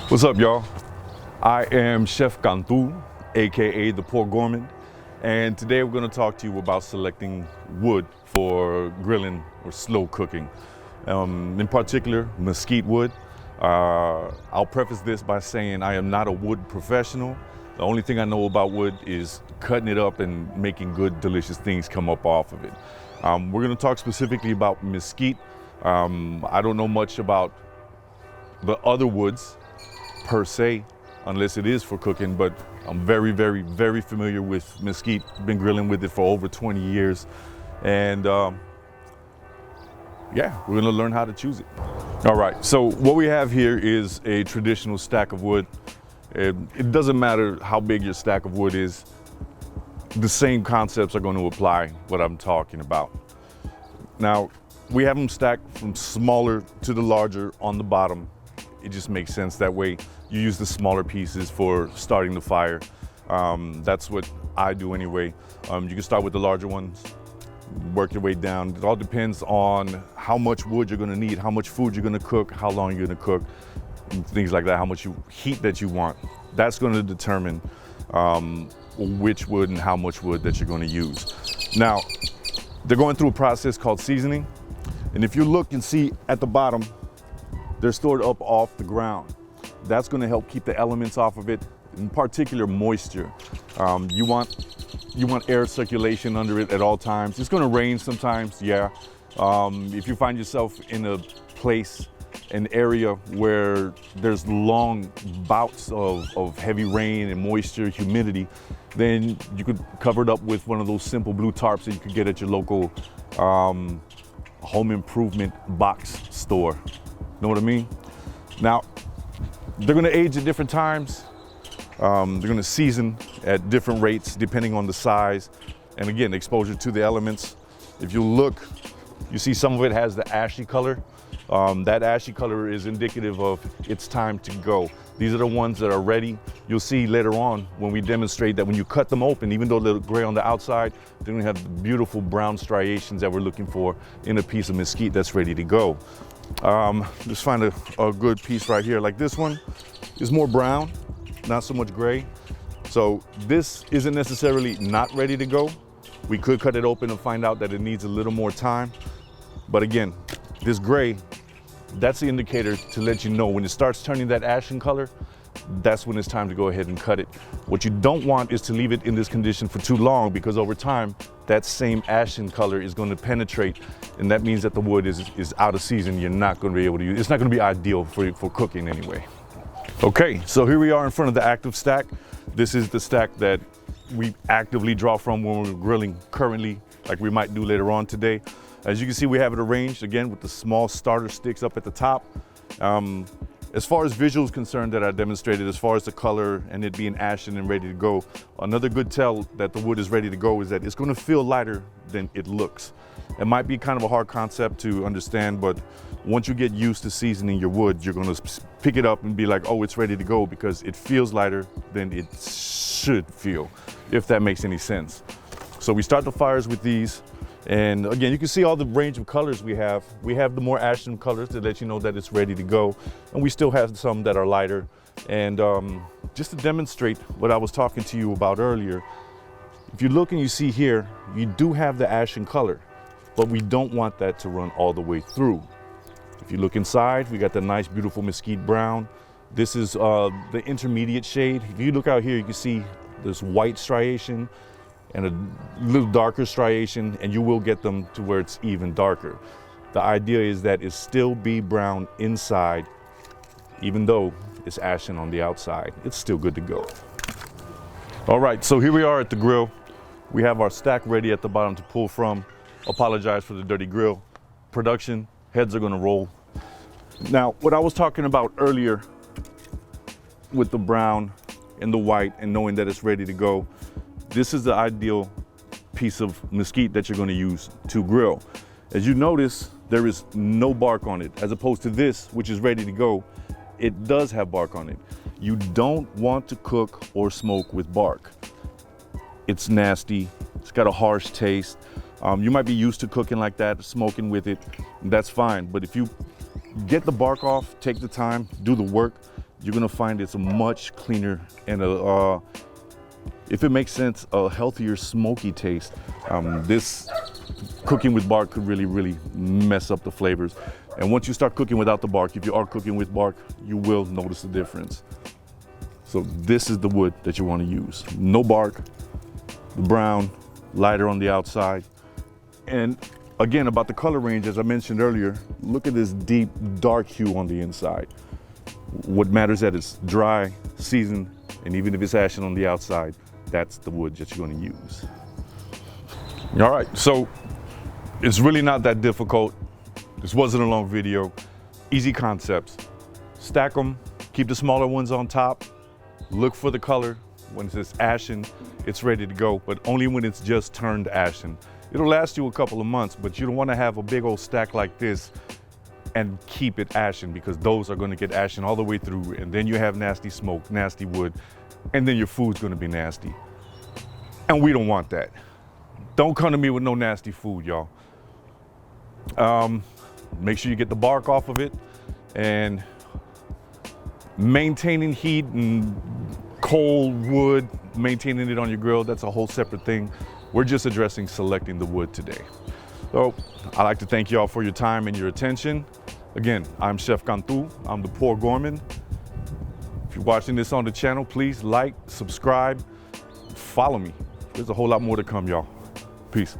What's up, y'all? I am Chef Cantu, aka the Poor Gourmand, and today we're going to talk to you about selecting wood for grilling or slow cooking. In particular, mesquite wood. I'll preface this by saying I am not a wood professional. The only thing I know about wood is cutting it up and making good, delicious things come up off of it. We're going to talk specifically about mesquite. I don't know much about the other woods per se, unless it is for cooking, but I'm very, very, very familiar with mesquite. Been grilling with it for over 20 years. And yeah, we're gonna learn how to choose it. All right, so what we have here is a traditional stack of wood. It doesn't matter how big your stack of wood is, the same concepts are going to apply what I'm talking about. Now, we have them stacked from smaller to the larger on the bottom. It just makes sense that way. You use the smaller pieces for starting the fire. That's what I do anyway. You can start with the larger ones, work your way down. It all depends on how much wood you're gonna need, how much food you're gonna cook, how long you're gonna cook, things like that, how much heat that you want. That's gonna determine which wood and how much wood that you're gonna use. Now, they're going through a process called seasoning. And if you look and see at the bottom, they're stored up off the ground. That's gonna help keep the elements off of it, in particular moisture. You want air circulation under it at all times. It's gonna rain sometimes, yeah. If you find yourself in a place, an area where there's long bouts of heavy rain and moisture, humidity, then you could cover it up with one of those simple blue tarps that you could get at your local home improvement box store. Know what I mean? Now, they're gonna age at different times. They're gonna season at different rates depending on the size. And again, exposure to the elements. If you look, you see some of it has the ashy color. That ashy color is indicative of it's time to go. These are the ones that are ready. You'll see later on when we demonstrate that when you cut them open, even though they're gray on the outside, they're gonna have the beautiful brown striations that we're looking for in a piece of mesquite that's ready to go. Just find a good piece right here. Like this one is more brown, not so much gray. So this isn't necessarily not ready to go. We could cut it open and find out that it needs a little more time. But again, this gray, that's the indicator to let you know when it starts turning that ashen color, that's when it's time to go ahead and cut it. What you don't want is to leave it in this condition for too long, because over time, that same ashen color is going to penetrate, and that means that the wood is out of season. You're not going to be able to use it. It's not going to be ideal for cooking anyway. Okay, so here we are in front of the active stack. This is the stack that we actively draw from when we're grilling currently, like we might do later on today. As you can see, we have it arranged again with the small starter sticks up at the top. As far as visuals concerned that I demonstrated, as far as the color and it being ashen and ready to go, another good tell that the wood is ready to go is that it's going to feel lighter than it looks. It might be kind of a hard concept to understand, but once you get used to seasoning your wood, you're going to pick it up and be like, oh, it's ready to go, because it feels lighter than it should feel, if that makes any sense. So we start the fires with these. And again, you can see all the range of colors we have. We have the more ashen colors to let you know that it's ready to go. And we still have some that are lighter. And just to demonstrate what I was talking to you about earlier, if you look and you see here, you do have the ashen color, but we don't want that to run all the way through. If you look inside, we got the nice, beautiful mesquite brown. This is the intermediate shade. If you look out here, you can see this white striation and a little darker striation, and you will get them to where it's even darker. The idea is that it still be brown inside, even though it's ashen on the outside. It's still good to go. All right, so here we are at the grill. We have our stack ready at the bottom to pull from. Apologize for the dirty grill. Production, heads are gonna roll. Now, what I was talking about earlier with the brown and the white and knowing that it's ready to go, this is the ideal piece of mesquite that you're going to use to grill. As you notice, there is no bark on it, as opposed to this, which is ready to go. It does have bark on it. You don't want to cook or smoke with bark. It's nasty. It's got a harsh taste. You might be used to cooking like that, smoking with it. That's fine. But if you get the bark off, take the time, do the work, you're gonna find it's a much cleaner and if it makes sense, a healthier smoky taste. This cooking with bark could really mess up the flavors. And once you start cooking without the bark, if you are cooking with bark, you will notice the difference. So this is the wood that you want to use. No bark, the brown, lighter on the outside. And again, about the color range, as I mentioned earlier, look at this deep, dark hue on the inside. What matters is that it's dry, seasoned, and even if it's ashen on the outside, that's the wood that you're going to use. All right, so it's really not that difficult. This wasn't a long video. Easy concepts. Stack them, keep the smaller ones on top. Look for the color. When it's ashen, it's ready to go, but only when it's just turned ashen. It'll last you a couple of months, but you don't want to have a big old stack like this and keep it ashen, because those are going to get ashen all the way through, and then you have nasty smoke, nasty wood, and then your food's going to be nasty. And we don't want that. Don't come to me with no nasty food, y'all. Make sure you get the bark off of it, and maintaining heat and cold wood, maintaining it on your grill, that's a whole separate thing. We're just addressing selecting the wood today. So I'd like to thank y'all for your time and your attention. Again, I'm Chef Cantu. I'm the Poor Gourmand. If you're watching this on the channel, please like, subscribe, follow me. There's a whole lot more to come, y'all. Peace.